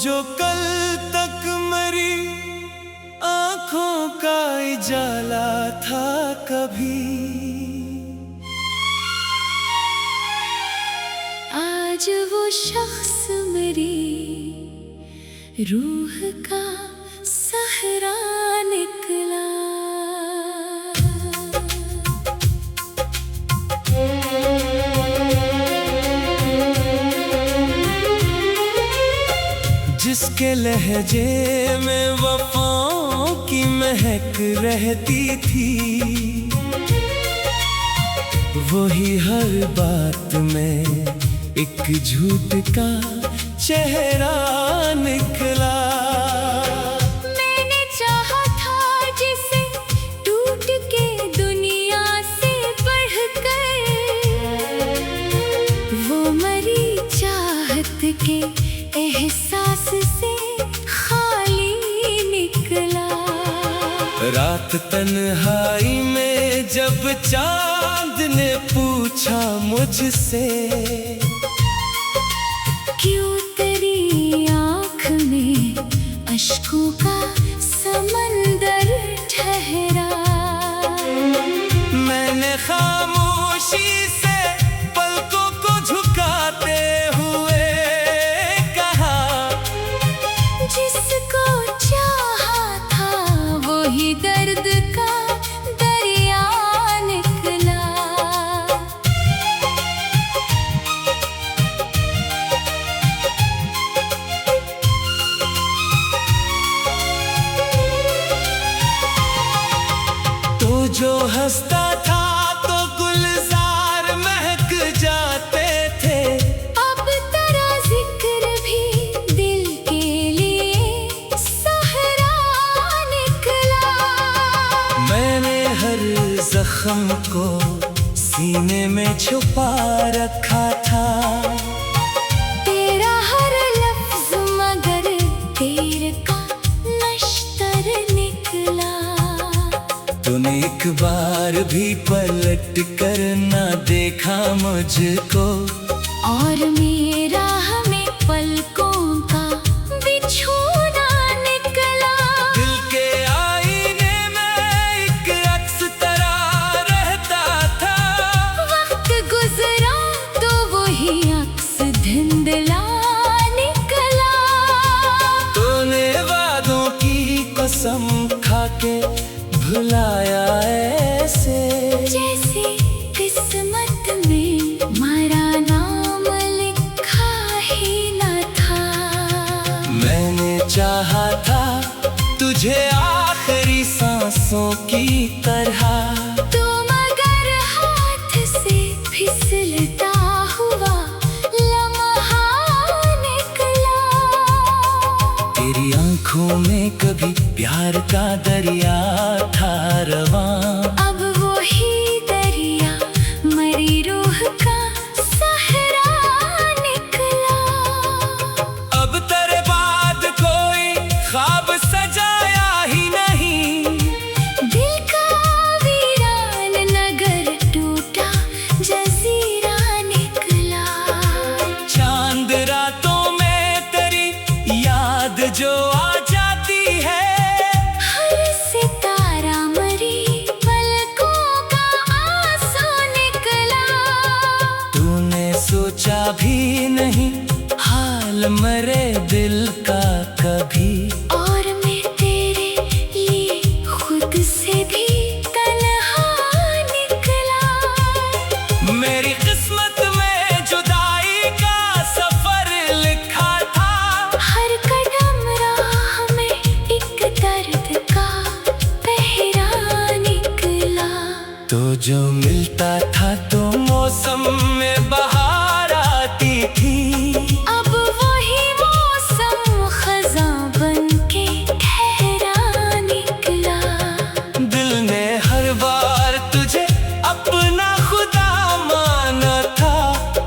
जो कल तक मेरी आंखों का उजाला था कभी, आज वो शख्स मेरी रूह का सहरा निकला। जिसके लहजे में वफाओं की महक रहती थी, वही हर बात में एक झूठ का चेहरा निकला। मैंने चाहा था जिसे टूट के दुनिया से बढ़कर, वो मरी चाहत के एहसास से खाली निकला। रात तन्हाई में जब चांद ने पूछा मुझसे, क्यों तेरी आँख में अश्कों का समंदर ठहरा। मैंने खामोशी से पलकों को झुकाते हुए कहा, जिसको चाहा था वही दर्द का दरिया निकला। तो जो हंसता था तो गुलजार महक जाते थे, अब तेरा जिक्र भी दिल के लिए सहरा निकला। मैंने हर जख्म को सीने में छुपा रखा था, तेरा हर लफ्ज मगर तीर का नश्तर निकला। तूने एक बार भी पलट कर ना देखा मुझको, और मेरा हमें पलकों का बिछोना निकला। दिल के आईने में एक अक्स तरह रहता था, वक्त गुजरा तो वही अक्स धुंधला निकला। तूने वादों की कसम खाके भुलाया ऐसे, जैसे किस्मत में हमारा नाम लिखा ही न था। मैंने चाहा था तुझे आखिरी सांसों की तरह, तो मगर हाथ से फिसलता हुआ लम्हा निकला। तेरी आंखों में कभी प्यार का दरिया था रवां, अब वही दरिया मरी रूह का सहरा निकला। अब तेरे बाद कोई ख्वाब सजाया ही नहीं, दिल का वीरान नगर टूटा जजीरा निकला। चांद रातों में तेरी याद जो आ जाती है, हर सितारा मरी पलकों का आंसू निकला। तूने सोचा भी नहीं हाल मरे दिल का कभी, और मैं तेरे लिए खुद से भी तन्हा निकला। मेरी किस्मत में जुदाई का सफर लिखा था, हर कदम राह में एक दर्द का पहरा निकला। तो जो मिलता था तो मौसम में बहार आती थी, अब वही मौसम खज़ां बनके ठहरा निकला। दिल ने हर बार तुझे अपना खुदा माना था,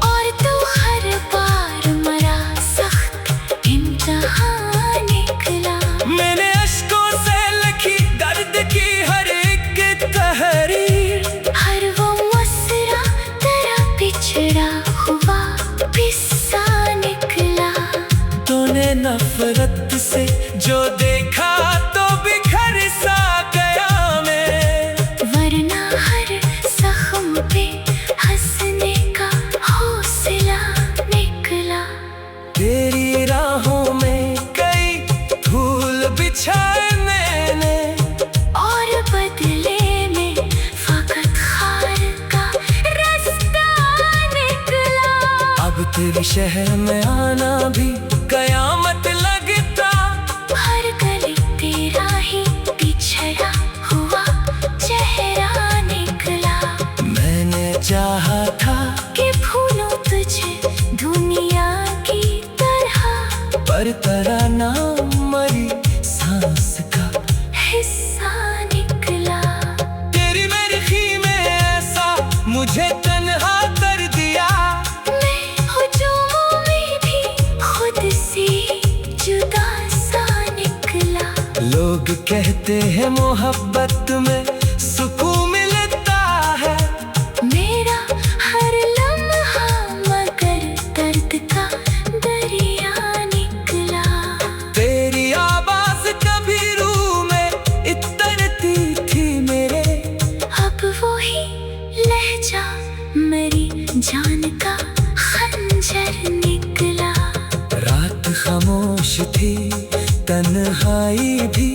और तू हर बार मरा सख्त इम्तिहान निकला। मैंने अश्कों से लिखी दर्द की हर एक तहरीर, हर वो मुस्कुरा बिछाए मैंने, और बदले में फकत खार का रास्ता निकला। अब तेरे शहर में आना भी कयामत लगता। हर गली तेरा ही बिछड़ा हुआ चेहरा निकला। मैंने चाहा था कि भूलूं तुझे दुनिया की तरह, पर तरह ना मरी सांस का हिस्सा निकला। तेरी मेरी खी में ऐसा मुझे तन्हा कर दिया। मैं हुजूम में भी खुद से जुदा सा निकला। लोग कहते हैं मोहब्बत में सुकून मिलता है। मेरा हर लम्हा मगर दर्द का दरिया निकला। तेरी आवाज कभी रूह में इतरती थी मेरे, अब वही लहजा मेरी जान का खंजर निकला। रात खामोश थी, तन्हाई भी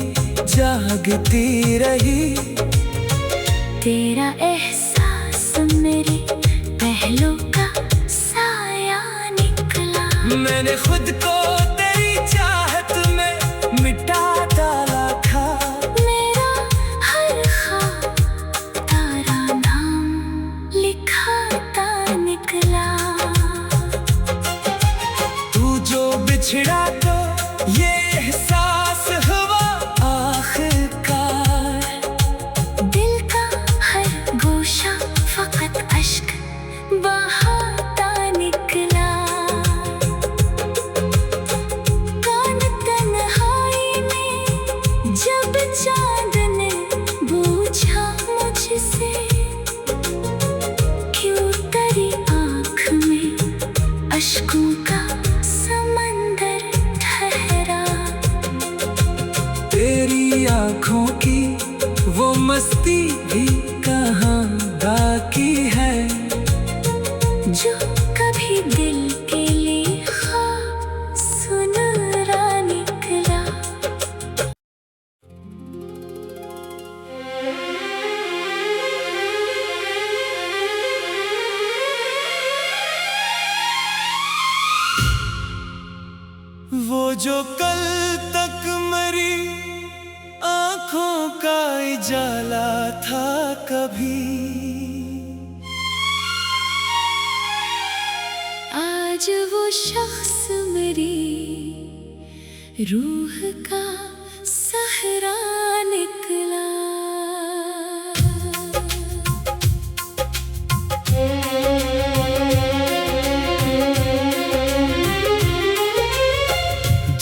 जागती रही। तेरा एहसास मेरे पहलू का साया निकला। मैंने खुद को तेरी चाहत में मिटा डाला था। मेरा हर ख्वाब तारा नाम लिखाता निकला। तू जो बिछड़ा तो ये एहसास हुआ आखिरकार। दिल का हर गोशा फकत अश्क बहाता निकला। कान तन्हाई में जब चांद ने पूछा मुझसे, क्यों तेरी आँख में अश्कों का समंदर ठहरा। तेरी आँखों की वो मस्ती भी कहाँ बाकी है, जो कभी दिल के लिए ख्वाब सुनहरा निकला। वो जो कल तक मरी आँखों का उजाला था कभी, आज वो शख्स मेरी रूह का सहरा निकला।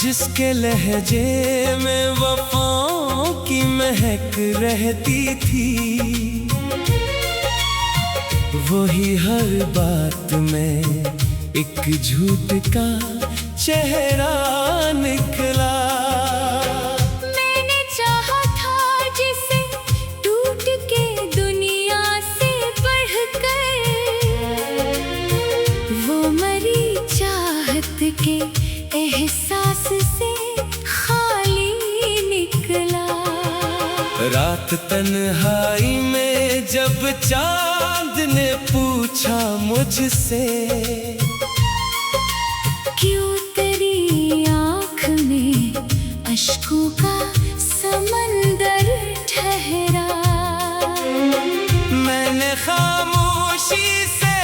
जिसके लहजे में वफाओं की महक रहती थी, वही हर बात में एक झूठ का चेहरा निकला। मैंने चाहा था जिसे टूट के दुनिया से बढ़कर, वो मरी चाहत के एहसास से खाली निकला। रात तन्हाई में जब चांद ने पूछा मुझसे, क्यों तेरी आँख में अश्कों का समंदर ठहरा। मैंने खामोशी से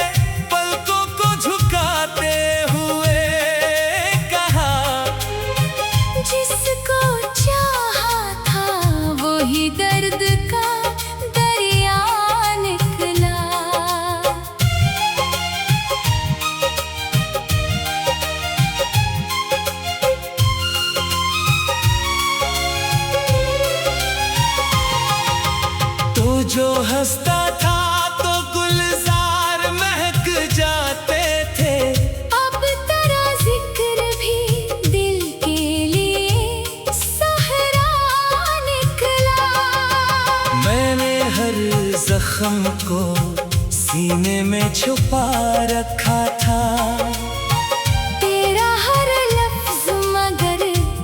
पलकों को झुकाते हुए कहा, जिसको चाहा था वही दर्द का दरिया निकला। तो जो हंसता था तो गुलजार महक जाते थे, अब तेरा जिक्र भी दिल के लिए सहरा निकला। मैंने हर जख्म को सीने में छुपा रखा था। तेरा हर लफ्ज मगर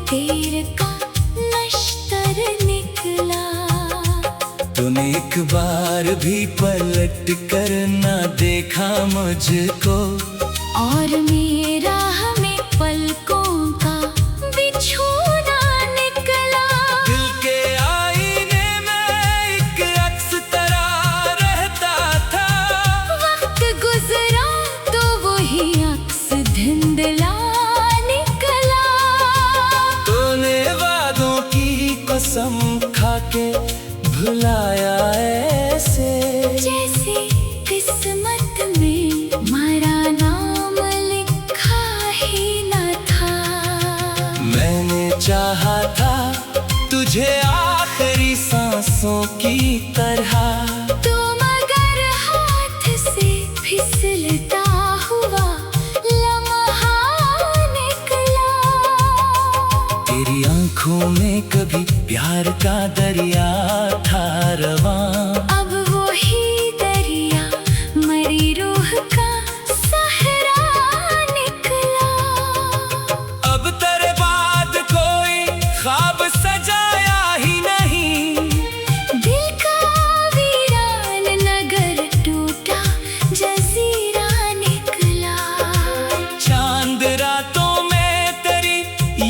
तीर का नशा तूने एक बार भी पलट कर ना देखा मुझको, और मेरा हमें पलकों का बिछोना निकला। दिल के आईने में एक अक्स तेरा रहता था, वक्त गुजरा तो वही अक्स धुंधला निकला। तूने वादों की कसम खा के भुलाया ऐसे, जैसे किस्मत में हमारा नाम लिखा ही न था। मैंने चाहा था तुझे आखिरी सांसों की तरह, तो मगर हाथ से फिसलता हुआ लम्हा निकला। तेरी आंखों में कभी प्यार का दरिया था रवां, अब वही दरिया मरी रूह का सहरा निकला। अब तेरे बाद कोई ख्वाब सजाया ही नहीं, दिल का वीरान नगर टूटा जजीरा निकला। चांद रातों में तेरी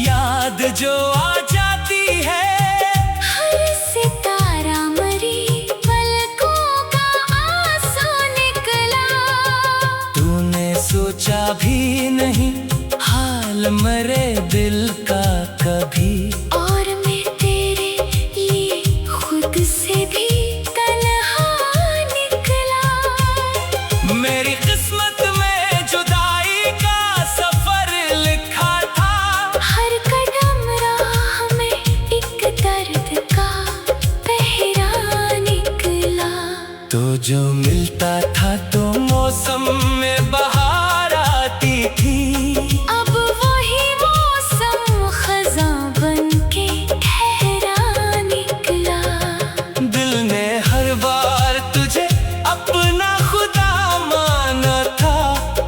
याद जो आ जाती है, हर सितारा मरी पलकों का आंसू निकला। तूने सोचा भी नहीं हाल मरे दिल का कभी, और मैं तेरे लिए खुद से भी तन्हा निकला। मेरी किस्मत में जुदाई का सफर लिखा था, हर कदम राह में एक दर्द का पहरा निकला। तो जो मिलता था तो मौसम में बहार आती थी, अब वही मौसम खज़ां बनके ठहरा निकला। दिल ने हर बार तुझे अपना खुदा माना था,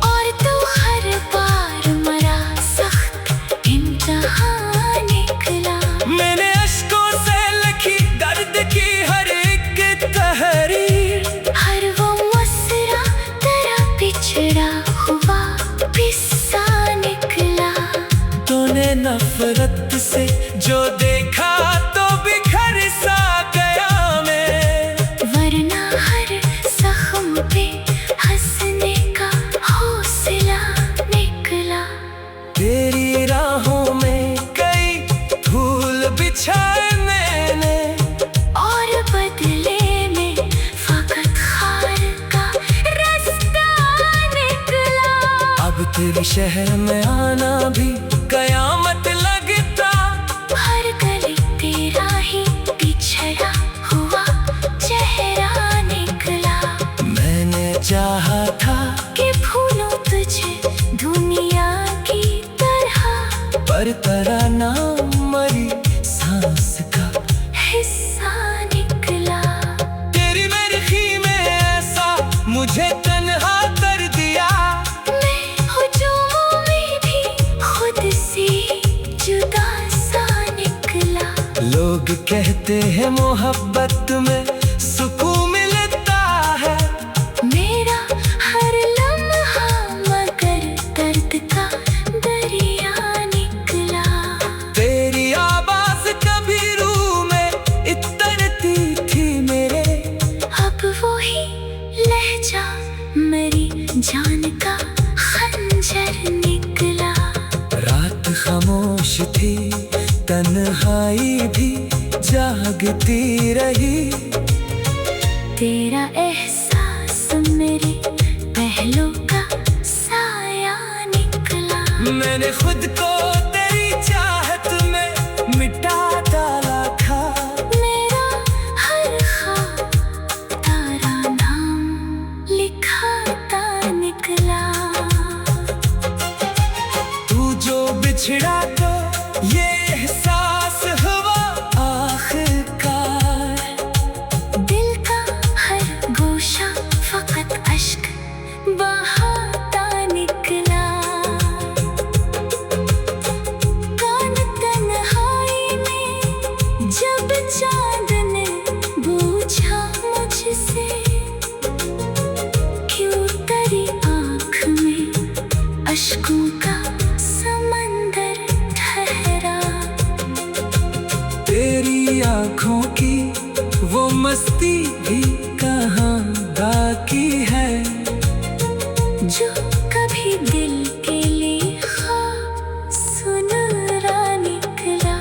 और तो हर बार मरा सख्त इम्तिहान निकला। मैंने अश्कों से लिखी दर्द की हर एक तहरीर, हर वो मसरा तेरा पिछड़ा हुआ किस्सा निकला। तूने नफरत से जो देखा तो बिखर सा गया मैं, वरना हर जख्म पे हंसने का हौसला निकला। तेरी राहों में कई फूल बिछाए मैंने, और बदले में फकत खार का रास्ता निकला। अब तेरे शहर में आना भी कयामत लगता, हर गली तेरा ही पिछड़ा हुआ चेहरा निकला। मैंने चाहा था कि भूलूं तुझे दुनिया की तरह, पर तेरा नाम मरी सांस का हिस्सा निकला। तेरी मेरी खी में ऐसा मुझे तन्हा कर दिया, मैं हुजूमों में भी खुद से जुदा सा निकला। लोग कहते हैं मोहब्बत में सुकून मिलता है, मेरा हर लम्हा मगर दर्द का दरिया निकला। तेरी आवाज कभी रूह में इतरती थी मेरे, अब वही लहजा मेरी जान का खंजर निकला। रात खामोश थी तन्हाई भी जागती रही, तेरा एहसास मेरे पहलू का साया निकला। मैंने खुद को तेरी चाहत में मिटा डाला था, मेरा हर ख्वाब तारा नाम लिखाता निकला। तू जो बिछड़ा तो ये एहसास हुआ आखिरकार, दिल का हर गोशा फकत अश्क बहाता निकला। कौन तन्हाई में जब चांद ने बूझा, आँखों की वो मस्ती भी कहाँ बाकी है, जो कभी दिल के लिए ख्वाब सुनहरा निकला।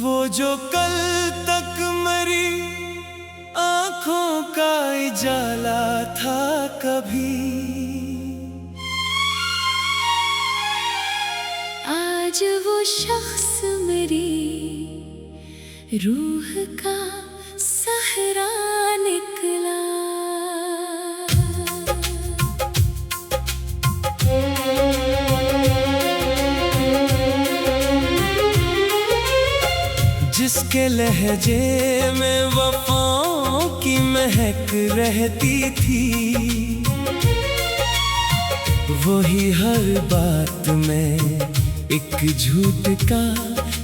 वो जो कल तक मरी आँखों का उजाला था कभी, आज वो शख्स मेरी रूह का सहरा निकला। जिसके लहजे में वफाओं की महक रहती थी, वही हर बात में एक झूठ का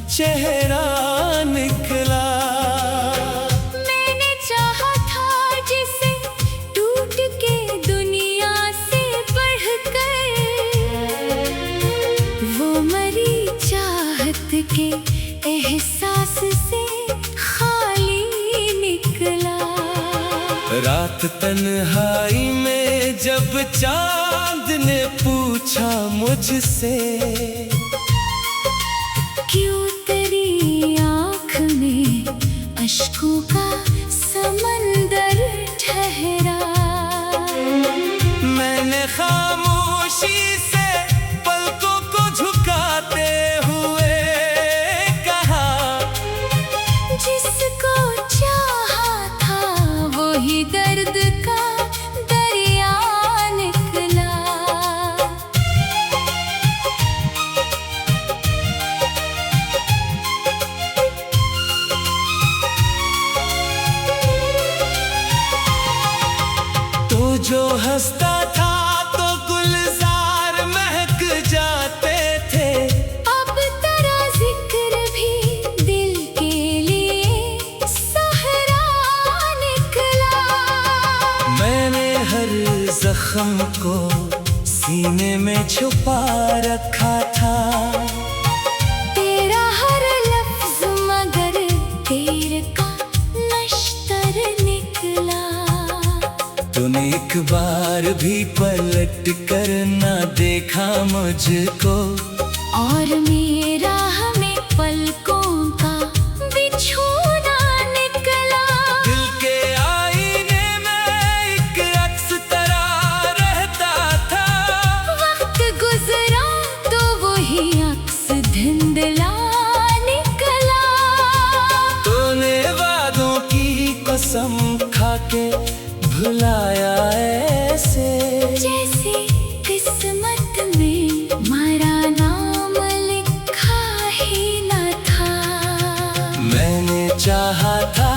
चेहरा निकला। मैंने चाहा था जिसे टूट के दुनिया से बढ़कर, वो मरी चाहत के एहसास से खाली निकला। रात तन्हाई में जब चांद ने पूछा मुझसे, क्यों तेरी आँख में अश्कों का समंदर ठहरा, मैंने खामोशी से पलकों को झुकाते हुए कहा, जिसको चाहा था वही दर्द का दरिया निकला। तो जो हंसता था तो गुलजार महक जाते थे, अब तेरा जिक्र भी दिल के लिए सहरा निकला। मैंने हर जख्म को सीने में छुपा रखा था, तेरा हर लफ्ज मगर तेरे का नश्तर निकला। तूने एक बार भी पलट कर ना देखा मुझको, और मेरा हमें पलकों का बिछोना निकला। दिल के आईने में एक अक्स तरह रहता था, वक्त गुजरा तो वही अक्स धुंधला निकला। तूने वादों की कसम खा के भुलाया ऐसे, जैसे किस्मत में हमारा नाम लिखा ही न था। मैंने चाहा था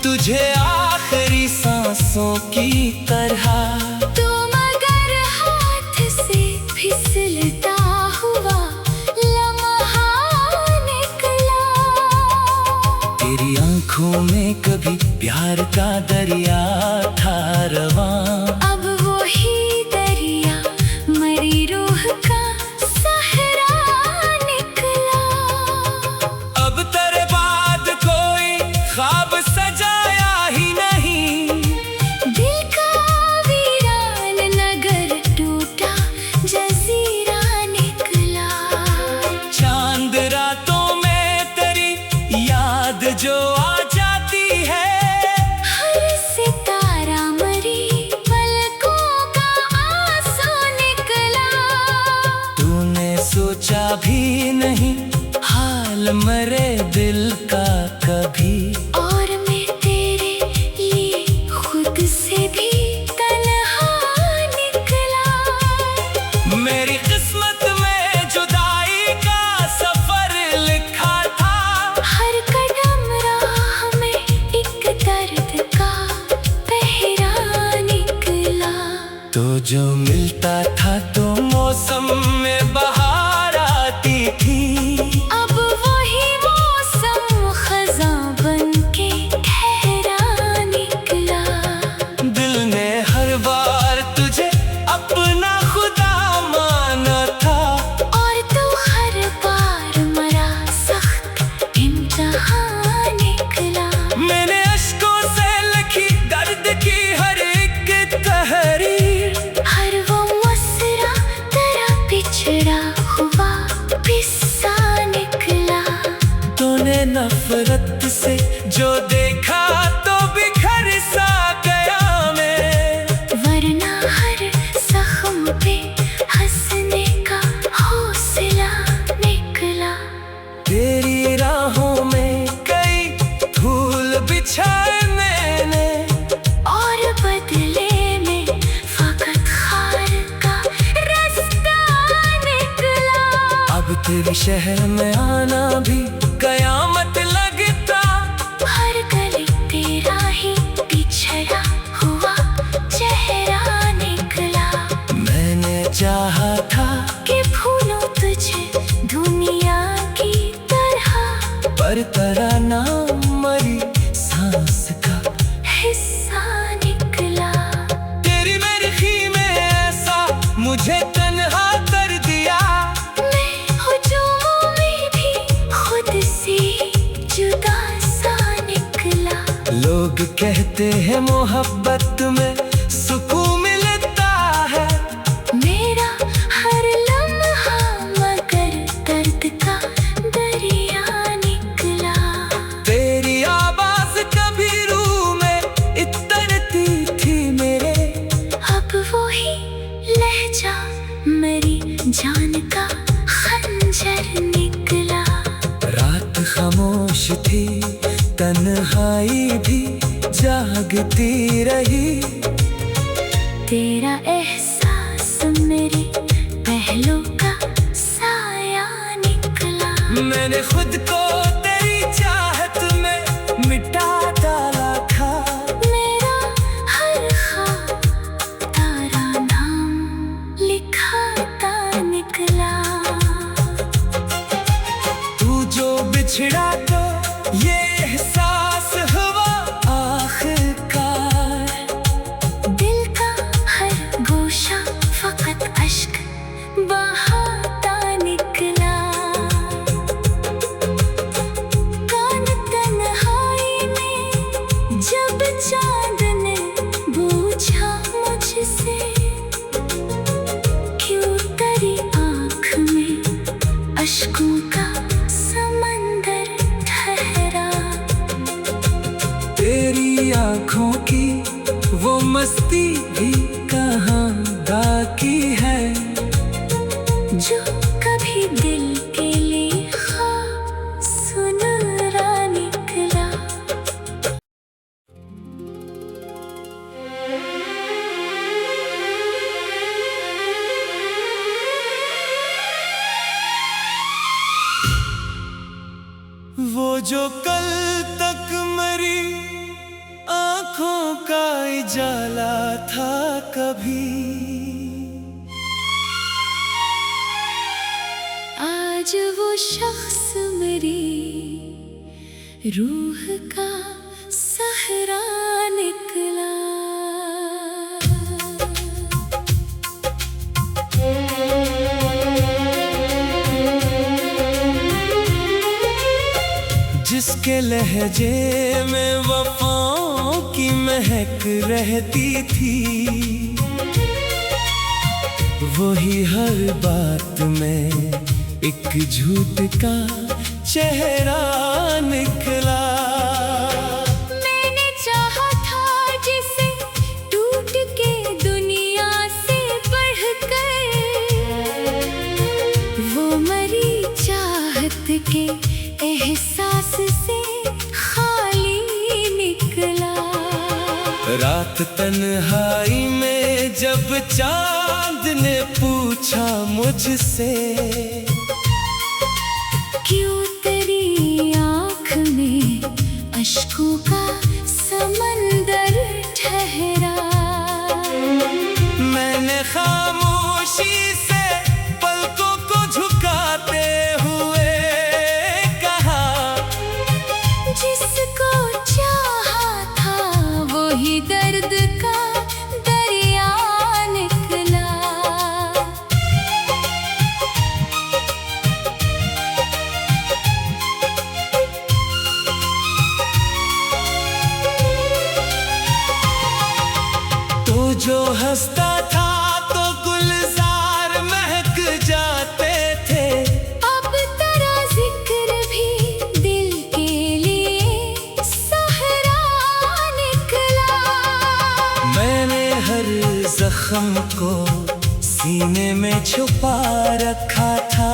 तुझे आखिरी सांसों की तरह, तो मगर हाथ से फिसलता हुआ लम्हा निकला। तेरी आंखों में कभी प्यार का दरिया था रवां, अब वही दरिया मरी रूह का सहरा निकला। अब तेरे बाद कोई ख्वाब सजाया ही नहीं, दिल का वीरान नगर टूटा जजीरा निकला। चांद रातों में तेरी याद जो आ जाती है, हर सितारा मरी पलकों का आंसू निकला। तूने सोचा भी नहीं हाल मरे दिल का कभी, और मैं तेरे लिए खुद से भी तन्हा निकला। मेरी किस्मत में जुदाई का सफर लिखा था, हर कदम राह में एक दर्द का पहरा निकला। तो जो मिलता था तो मौसम में बहार आती थी, अब वही मौसम खज़ां बन के ठहरा निकला। शहर में आना भी कयामत लगता। हर गली तेरा ही बिछड़ा हुआ चेहरा निकला। मैंने चाहा था कि भूलूं तुझे दुनिया की तरह, पर तरह ना मरी सांस का हिस्सा निकला। तेरी मेरी खी में ऐसा मुझे तन्हा कर दिया। मैं हुजूम में भी खुद से जुदा सा निकला। लोग कहते हैं मोहब्बत में सुकून मिलता है। मेरा हर लम्हा मगर दर्द का दरिया निकला। तेरी आवाज कभी रूह में इतरती थी मेरे। अब वही लहजा मेरी जान का खंजर निकला। रात खामोश थी, तन्हाई भी जागती रही। तेरा एहसास मेरे पहलू का साया निकला। मैंने खुद को तेरी चाहत में मिटा डाला था। मेरा हर ख्वाब तारा नाम लिखाता निकला। तू जो बिछड़ा तो ये एहसास हुआ आखिरकार। दिल का हर गोशा फकत अश्क बहाता निकला। कान तन्हाई में जब चांद ने पूछा मुझसे, क्यों तेरी आँख में अश्कों का समंदर ठहरा। तेरी आँखों की वो मस्ती भी कहाँ बाकी है, जो कभी दिल के लिए ख्वाब सुनहरा निकला। वो जो कल तक मेरी आँखों का उजाला था कभी, आज वो शख्स मेरी रूह का सहरा निकला। जिसके लहजे में वफाओं की महक रहती थी, वही हर बात में एक झूठ का चेहरा निकला। मैंने चाहा था जिसे टूट के दुनिया से बढ़कर, वो मरी चाहत के एहसास से खाली निकला। रात तन्हाई में जब चांद ने पूछा मुझसे, क्यों तेरी आँख में अश्कों का समंदर ठहरा। मैंने खामोशी से पलकों को झुकाते हुए कहा, जिसको चाहा था वही दर्द का दरिया निकला। तो जो हंसता था तो गुलजार महक जाते थे, अब तेरा जिक्र भी दिल के लिए सहरा निकला। मैंने हर जख्म को सीने में छुपा रखा था।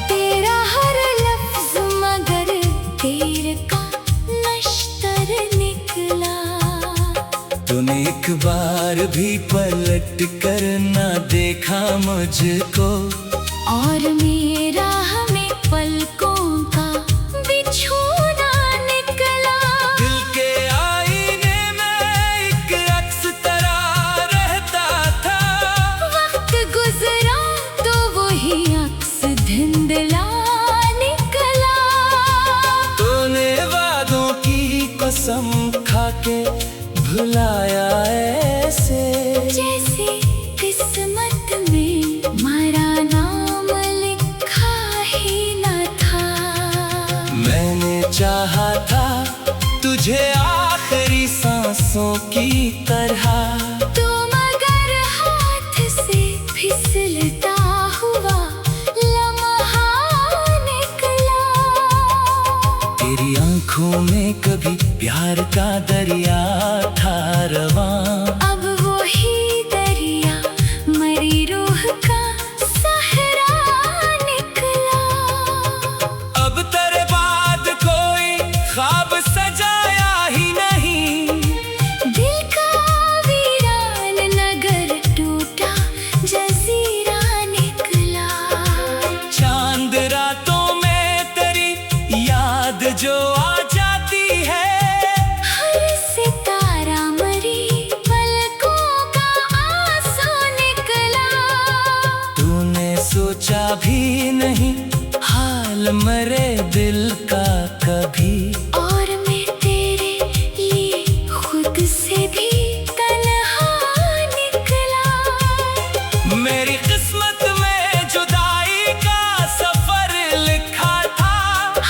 तेरा हर लफ्ज मगर तेरे का नश्तर निकला। तूने एक बार भी पलट कर ना देखा मुझको, और मेरा रुलाया ऐसे, जैसे किस्मत में हमारा नाम लिखा ही न था। मैंने चाहा था तुझे आखिरी सांसों की तरह, तो मगर हाथ से फिसलता हुआ लम्हा निकला। तेरी आंखों में कभी प्यार का दरिया था रवां, अब वही दरिया मरी रूह का सहरा निकला। अब तेरे बाद कोई ख्वाब सजाया ही नहीं, दिल का वीरान नगर टूटा जजीरा निकला। चांद रातों में तेरी याद जो आ जाती है, हर सितारा मरी पलकों का आंसू निकला। तूने सोचा भी नहीं हाल मरे दिल का कभी, और मैं तेरे लिए खुद से भी तन्हा निकला। मेरी किस्मत में जुदाई का सफर लिखा था,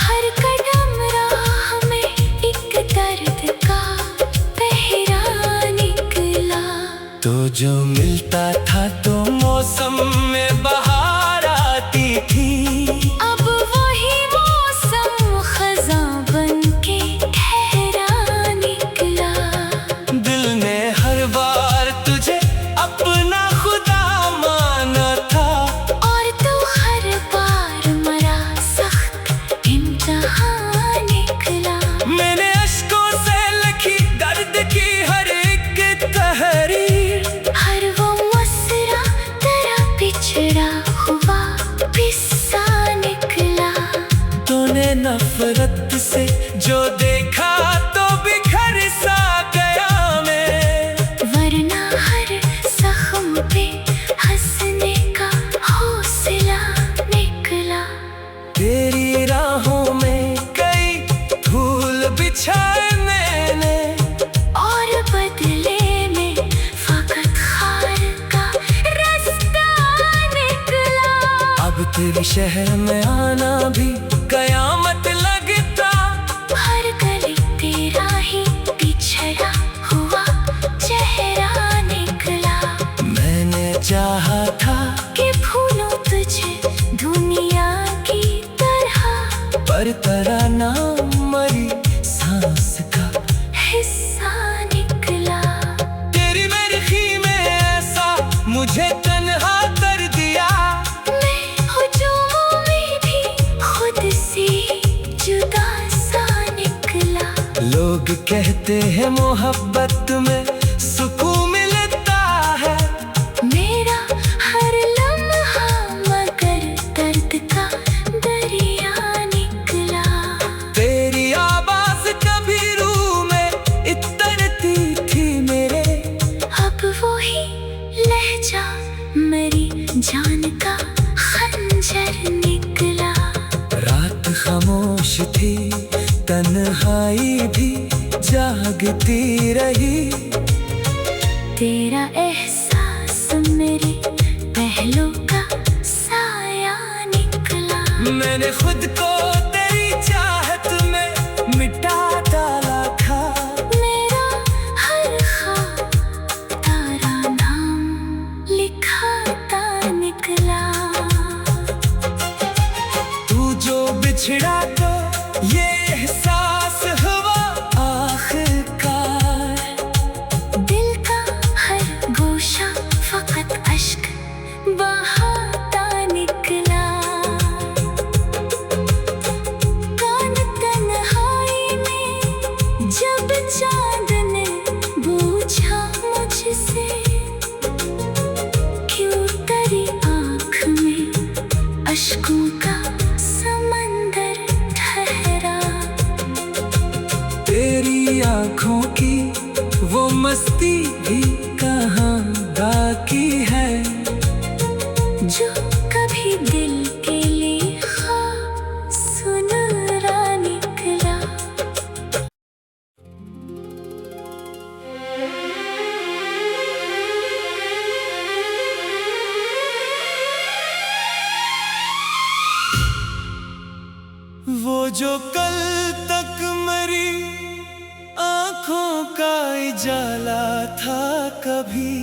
हर कदम राह में एक दर्द का पहरा निकला। तो जो मिलता था तो मौसम में बहार आती थी, अब वही मौसम खज़ां बनके ठहरा निकला। दिल ने हर बार तुझे अपना खुदा माना था, और तो हर बार मरा सख्त इम्तिहान निकला। मैंने अश्कों से लिखी दर्द की हर एक तहरीर, हर वो मसरा तेरा पिछड़ा हुआ किस्सा निकला। तूने नफरत से जो देखा तो बिखर सा गया मैं, वरना हर जख्म पे हंसने का हौसला निकला। तेरी राहों में कई फूल बिछाए मैंने, और बदले में फकत खार का रास्ता निकला। अब तेरे शहर में आना भी कयामत लगता, हर गली तेरा ही पिछड़ा हुआ चेहरा निकला। मैंने चाहा था कि भूलूं तुझे दुनिया की तरह, पर तेरा नाम मरी सांस का हिस्सा निकला। तेरी मेरी में ऐसा मुझे तन्हा कर दिया, मैं हुजूमों में भी खुद से जुदा सा निकला। लोग कहते हैं मोहब्बत में सुकून मिलता है, मेरा हर लम्हा मगर दर्द का दरिया निकला। तेरी आवाज कभी रूह में इतरती थी मेरे, अब वही लहजा मेरी जान का खंजर निकला। रात खामोश थी तन्हाई भी जागती रही, तेरा एहसास मेरे पहलू का साया निकला। मैंने खुद को तेरी चाहत में मिटा डाला था, मेरा हर ख्वाब तारा नाम लिखाता निकला। तू जो बिछड़ा तो ये एहसास हुआ आखिरकार, दिल का हर गोशा फकत अश्क बहाता निकला। कान तन्हाई में जब चांद ने पूछा मुझसे, क्यों तेरी आँख में अश्कों का समंदर ठहरा। तेरी आंखों की वो मस्ती भी कहाँ बाकी है, जो कभी दिल के लिए ख्वाब सुनहरा निकला। जो कल तक मरी आंखों का उजाला था कभी,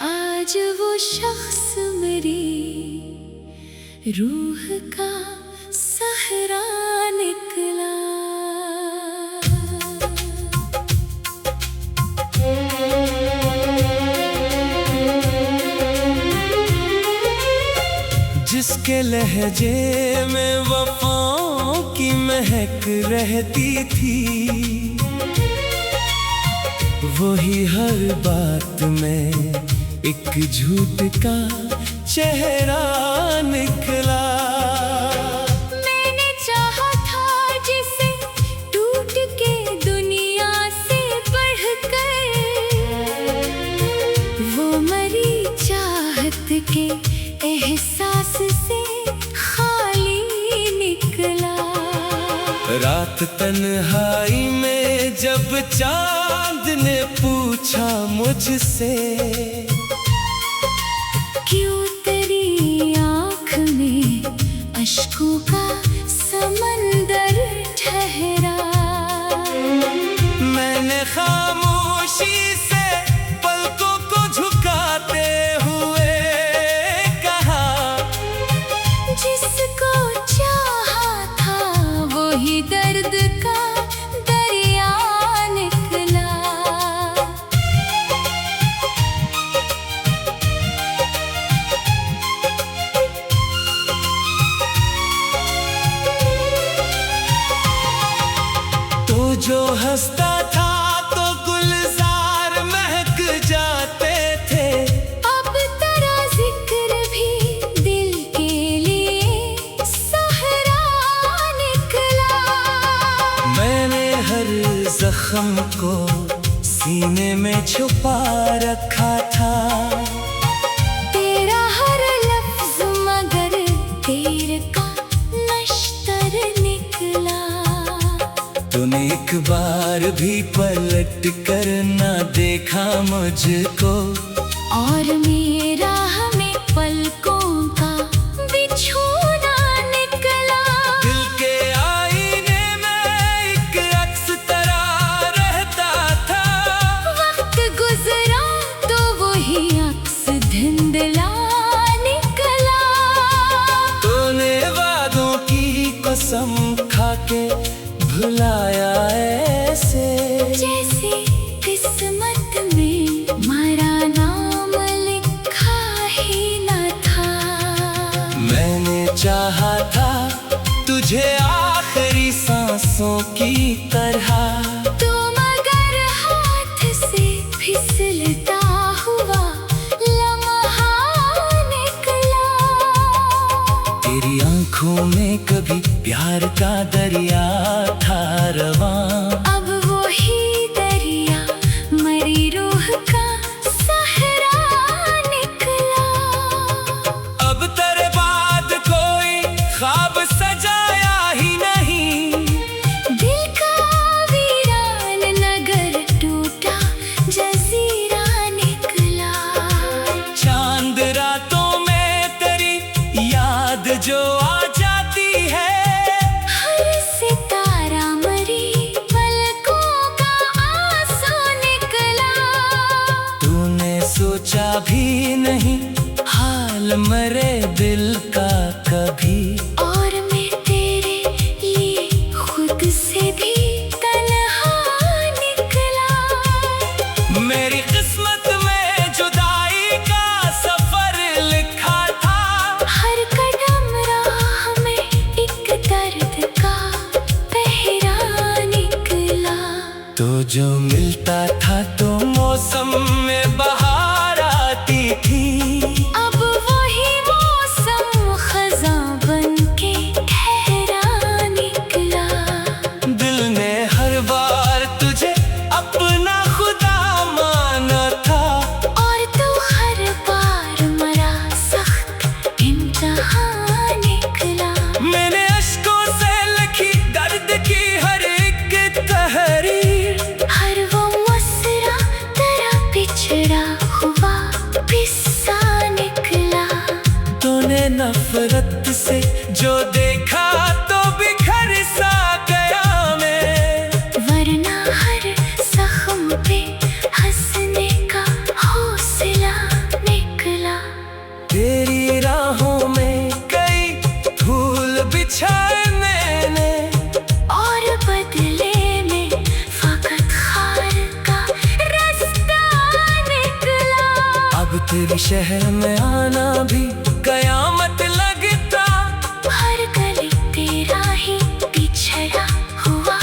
आज वो शख्स मेरी रूह का सहरा निकला। जिसके लहजे में वफाओं की महक रहती थी, वही हर बात में एक झूठ का चेहरा निकला। मैंने चाहा था जिसे टूट के दुनिया से बढ़कर, वो मरी चाहत के एहसास से खाली निकला। रात तन्हाई में जब चांद ने पूछा मुझसे, क्यों तेरी आँख में अश्कों का समंदर ठहरा, मैंने खामोशी से पलकों को झुकाते हुए कहा, जिसको चाहा था वही दर्द का दरिया निकला। तो जो हंसता था तो गुलजार महक जाते थे, अब तेरा जिक्र भी दिल के लिए सहरा निकला। मैंने हर जख्म को सीने में छुपा रखा था, तेरा हर लफ्ज मगर तेरे का नश्तर निकला। तूने एक बार भी पलट कर ना देखा मुझको, और मेरा हमें पलकों का बिछोना निकला। दिल के आईने में एक अक्स तरह रहता था, वक्त गुजरा तो वही अक्स धुंधला निकला। तूने वादों की कसम खाके भुलाया ऐसे, जैसे किस्मत में हमारा नाम लिखा ही न था। मैंने चाहा था तुझे आखिरी सांसों की तरह, तो मगर हाथ से फिसलता हुआ लम्हा निकला। तेरी आंखों में कभी प्यार का दरिया था रवां, अब वही दरिया मरी रूह का सहरा निकला। अब तेरे बाद कोई ख्वाब सजाया ही नहीं, दिल का वीरान नगर टूटा जजीरा निकला। चांद रातों में तेरी याद जो आ जाती है, हर सितारा मरी पलकों का आंसू निकला। तूने सोचा भी नहीं हाल मरे दिल का कभी, और मैं तेरे लिए खुद से भी तन्हा निकला। मेरी किस्मत में जुदाई का सफर लिखा था, हर कदम राह में एक दर्द का पहरा निकला। तो जो मिलता था तो मौसम में बहार आती थी, अब वही मौसम खज़ां बनके ठहरा निकला। दिल ने हर बार तुझे अपना खुदा माना था, और तू हर बार मरा सख्त इम्तिहान निकला। मैंने अश्कों से लिखी दर्द की हर एक तहरीर, हर वो मसरा तेरा पिछड़ा शहर में आना भी कयामत लगता। हर गली तेरा ही बिछड़ा हुआ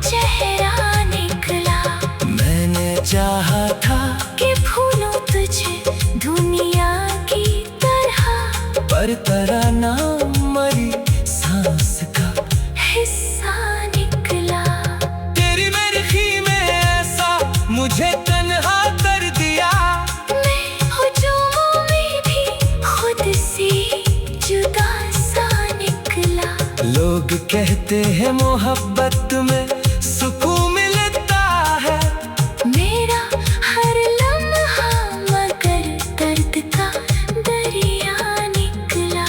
चेहरा निकला। मैंने चाहा था कि भूलूं तुझे दुनिया की तरह, पर तरह ना मरी सांस का हिस्सा निकला। तेरी मेरी में ऐसा मुझे तन्हा कर दिया। मैं हुजूम में भी खुद से जुदा सा निकला। लोग कहते हैं मोहब्बत में सुकून मिलता है। मेरा हर लम्हा मगर दर्द का दरिया निकला।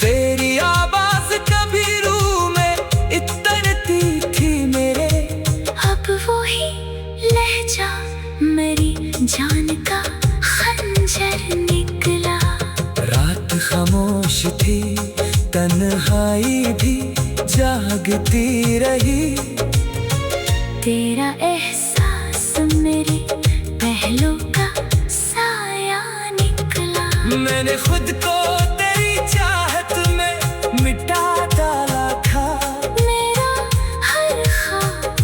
तेरी आवाज कभी रूह में इतरती थी मेरे। अब वही लहजा मेरी जान का खंजर निकला। रात खामोश थी, तन्हाई भी जागती रही। तेरा एहसास मेरे पहलू का साया निकला। मैंने खुद को तेरी चाहत में मिटा डाला था। मेरा हर ख्वाब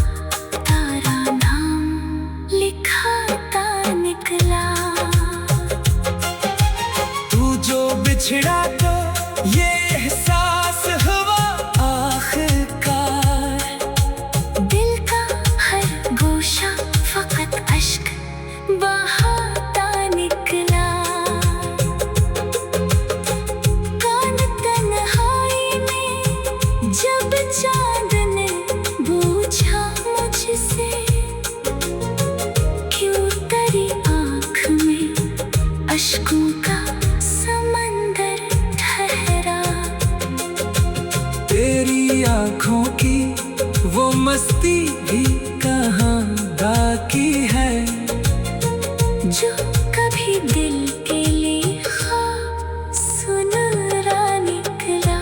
तारा नाम लिखाता निकला। तू जो बिछड़ा तो ये एहसास हुआ आखिरकार। दिल का हर गोशा फकत अश्क बहाता निकला। कान तन्हाई में जब चांद ने पूछा मुझसे, क्यों तेरी आँख में अश्कों का समंदर ठहरा। तेरी आँखों की वो मस्ती भी कहाँ बाकी है, जो कभी दिल के लिए ख्वाब सुनहरा निकला।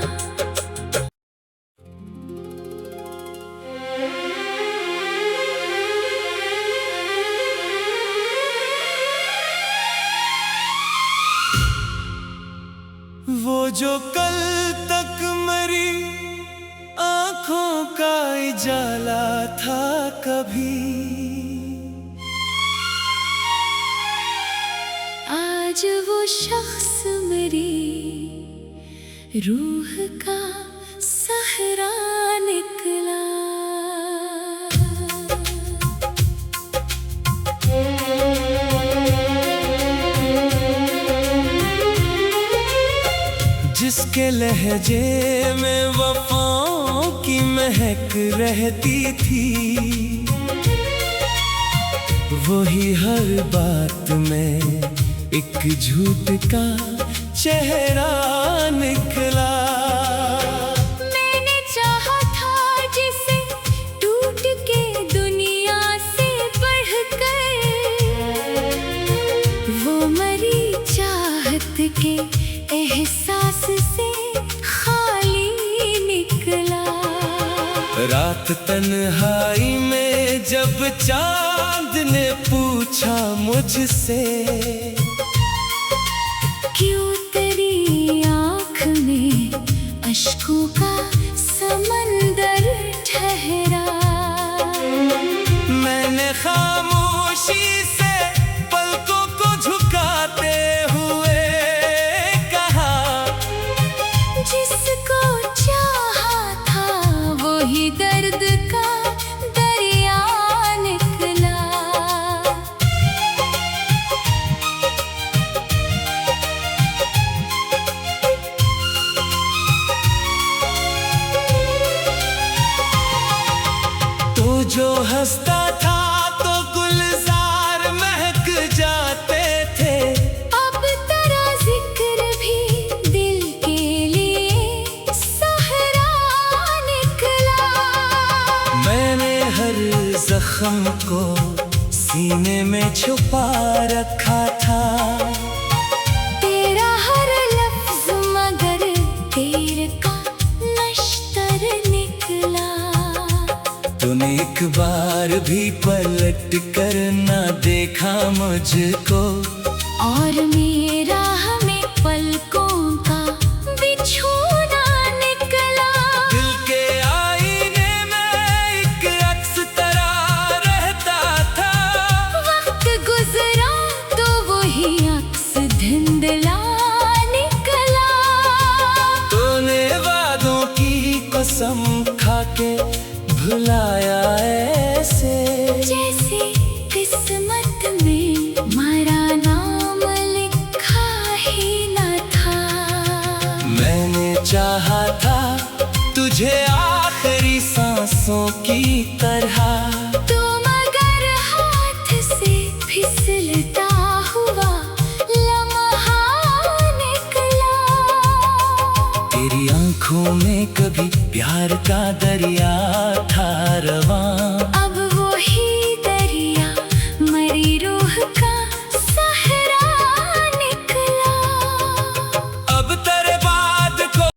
वो जो कल तक मरी आँखों का उजाला था कभी, आज वो शख्स मेरी रूह का सहरा निकला। जिसके लहजे में वफाओं की महक रहती थी, वही हर बात में एक झूठ का चेहरा निकला। मैंने चाहा था जिसे टूट के दुनिया से बढ़कर, वो मरी चाहत के एहसास से खाली निकला। रात तन्हाई में जब चांद ने पूछा मुझसे, क्यों तेरी आँख में अश्कों का समंदर ठहरा। मैंने खामोशी से पलकों को झुकाते हुए कहा, जिसको चाहा था वही दर्द का दरिया निकला। तो जो हंसता था तो गुलजार महक जाते थे, अब तेरा जिक्र भी दिल के लिए सहरा निकला। मैंने हर जख्म को सीने में छुपा रखा था। तेरा हर लफ्ज मगर तीर का नश्तर निकला। तूने एक बार भी पलट कर ना देखा मुझको, और मेरा आया ऐसे, जैसे किस्मत में हमारा नाम लिखा ही न था। मैंने चाहा था तुझे आखिरी सांसों की तरह, तो मगर हाथ से फिसलता हुआ लम्हा निकला। तेरी आंखों में कभी प्यार का दरिया